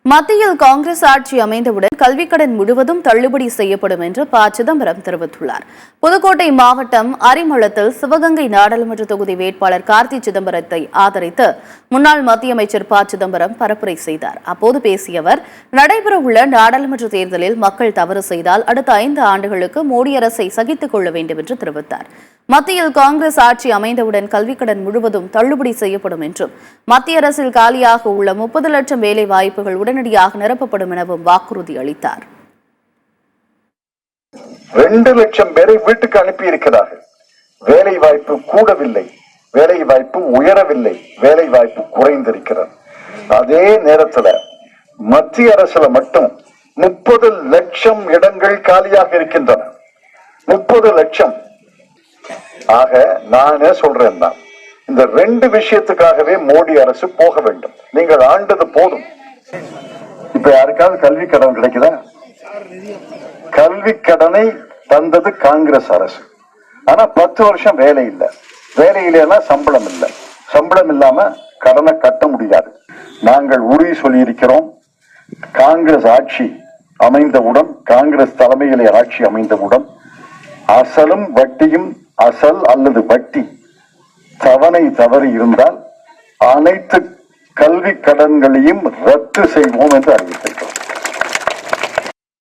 மத்தியில் காங்கிரஸ் ஆட்சி அமைந்தவுடன் கல்விக் கடன் முழுவதும் தள்ளுபடி செய்யப்படும் என்று ப. சிதம்பரம் தெரிவித்துள்ளார். புதுக்கோட்டை மாவட்டம் அரிமளத்தில் சிவகங்கை நாடாளுமன்ற தொகுதி வேட்பாளர் கார்த்தி சிதம்பரத்தை ஆதரித்து முன்னாள் மத்திய அமைச்சர் ப. சிதம்பரம் பரப்புரை செய்தார். அப்போது பேசிய அவர், நடைபெறவுள்ள நாடாளுமன்ற தேர்தலில் மக்கள் தவறு செய்தால் அடுத்த 5 ஆண்டுகளுக்கு மோடி அரசை சகித்துக் கொள்ள வேண்டும் என்று தெரிவித்தார். மத்தியில் காங்கிரஸ் ஆட்சி அமைந்தவுடன் கல்விக் கடன் முழுவதும் தள்ளுபடி செய்யப்படும் என்றும் மத்திய அரசில் காலியாக உள்ள 30 லட்சம் வேலை வாய்ப்புகள் உடனடியாக நிரப்பப்படும் எனவும் வாக்குறுதி அளித்தார். 2 லட்சம் பேரை வீட்டுக்கு அனுப்பி இருக்கிறார்கள். வேலை வாய்ப்பு கூடவில்லை, வேலை வாய்ப்பு உயரவில்லை, வேலை வாய்ப்பு குறைந்திருக்கிறது. அதே நேரத்தில் மத்திய அரசுல மட்டும் 30 லட்சம் இடங்கள் காலியாக இருக்கின்றன. 30 லட்சம். ஆக நானே சொல்றேன், இந்த 2 விஷயத்துக்காகவே மோடி அரசு போக வேண்டும். நீங்கள் ஆண்டது போதும். இப்ப யாருக்காவது கல்வி கடன் கிடைக்குதா? கல்வி கடனை தந்தது காங்கிரஸ் அரசு. ஆனா 10 வருஷம் வேலை இல்லை. வேலை இல்லைன்னா சம்பளம் இல்லை. சம்பளம் இல்லாம கடனை கட்ட முடியாது. நாங்கள் உறுதி சொல்லி இருக்கிறோம், காங்கிரஸ் ஆட்சி அமைந்தவுடன், காங்கிரஸ் தலைமையிலே ஆட்சி அமைந்தவுடன் அசலும் வட்டியும், அசல் அல்லது வட்டி தவணை தவறி இருந்தால் அனைத்து கல்வி கடன்களையும் ரத்து செய்வோம் என்று அறிவித்திருக்கிறோம்.